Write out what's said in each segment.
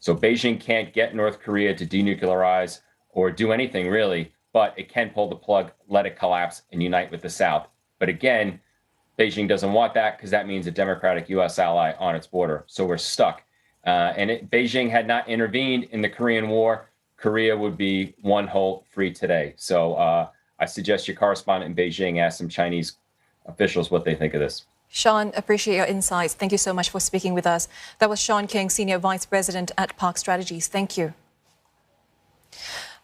So Beijing can't get North Korea to denuclearize or do anything really, but it can pull the plug, let it collapse, and unite with the South. But again, Beijing doesn't want that because that means a democratic U.S. ally on its border. So we're stuck. Beijing had not intervened in the Korean War, Korea would be one whole free today. So I suggest your correspondent in Beijing ask some Chinese officials what they think of this. Sean, appreciate your insights. Thank you so much for speaking with us. That was Sean King, Senior Vice President at Park Strategies. Thank you.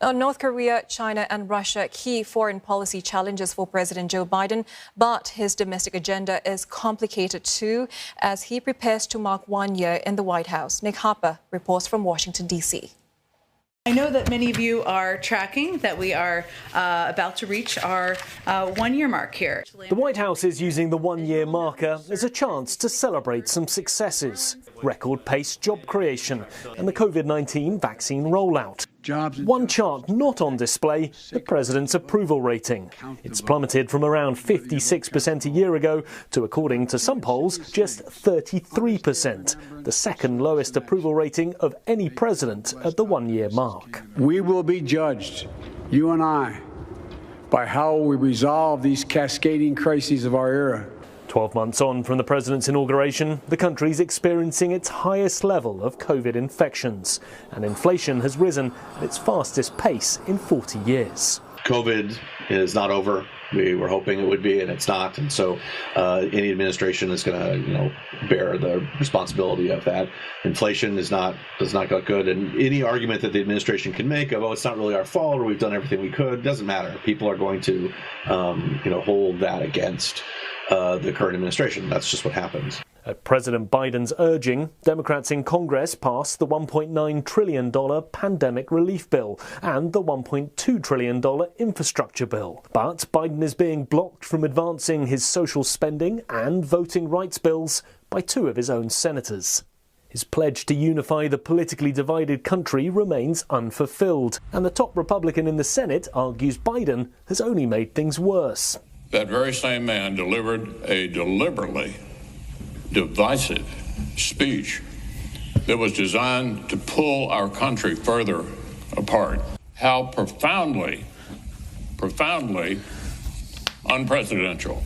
Now, North Korea, China and Russia, key foreign policy challenges for President Joe Biden, but his domestic agenda is complicated too as he prepares to mark 1 year in the White House. Nick Harper reports from Washington, D.C. I know that many of you are tracking that we are about to reach our 1 year mark here. The White House is using the 1 year marker as a chance to celebrate some successes. Record-paced job creation and the COVID-19 vaccine rollout. One chart not on display, the president's approval rating. It's plummeted from around 56% a year ago to, according to some polls, just 33%, the second lowest approval rating of any president at the 1 year mark. We will be judged, you and I, by how we resolve these cascading crises of our era. 12 months on from the president's inauguration, the country's experiencing its highest level of COVID infections, and inflation has risen at its fastest pace in 40 years. COVID is not over. We were hoping it would be, and it's not. And so any administration is going to, bear the responsibility of that. Inflation does not go good. And any argument that the administration can make of, it's not really our fault or we've done everything we could, doesn't matter. People are going to, hold that against the current administration. That's just what happens. At President Biden's urging, Democrats in Congress passed the $1.9 trillion pandemic relief bill and the $1.2 trillion infrastructure bill. But Biden is being blocked from advancing his social spending and voting rights bills by two of his own senators. His pledge to unify the politically divided country remains unfulfilled, and the top Republican in the Senate argues Biden has only made things worse. That very same man delivered a deliberately divisive speech that was designed to pull our country further apart. How profoundly unpresidential.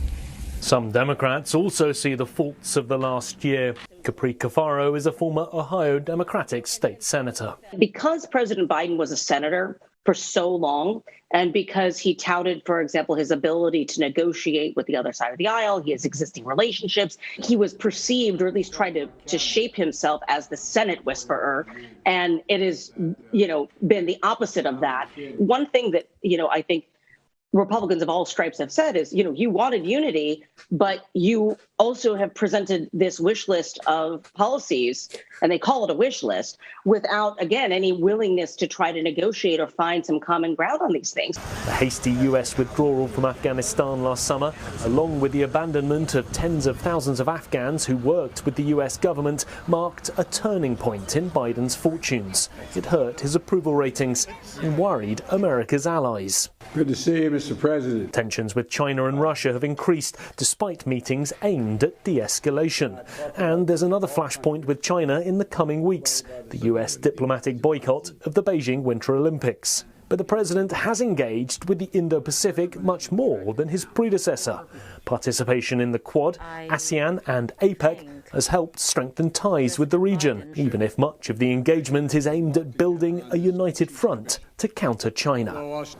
Some Democrats also see the faults of the last year. Capri Cafaro is a former Ohio Democratic state senator. Because President Biden was a senator for so long, and because he touted, for example, his ability to negotiate with the other side of the aisle, he has existing relationships, he was perceived, or at least tried to shape himself as the Senate whisperer. And it has, been the opposite of that. One thing that, I think Republicans of all stripes have said is, you wanted unity, but you also have presented this wish list of policies, and they call it a wish list, without, again, any willingness to try to negotiate or find some common ground on these things. The hasty U.S. withdrawal from Afghanistan last summer, along with the abandonment of tens of thousands of Afghans who worked with the U.S. government, marked a turning point in Biden's fortunes. It hurt his approval ratings and worried America's allies. Good to see you, Mr. President. Tensions with China and Russia have increased despite meetings aimed at de-escalation. And there's another flashpoint with China in the coming weeks, the US diplomatic boycott of the Beijing Winter Olympics. But the president has engaged with the Indo-Pacific much more than his predecessor. Participation in the Quad, ASEAN and APEC has helped strengthen ties with the region, even if much of the engagement is aimed at building a united front to counter China.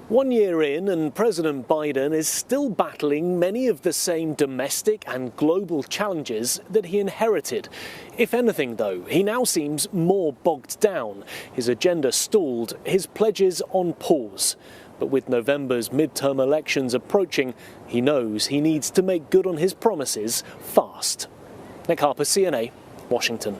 1 year in, and President Biden is still battling many of the same domestic and global challenges that he inherited. If anything, though, he now seems more bogged down, his agenda stalled, his pledges on pause. But with November's midterm elections approaching, he knows he needs to make good on his promises fast. Nick Harper, CNA, Washington.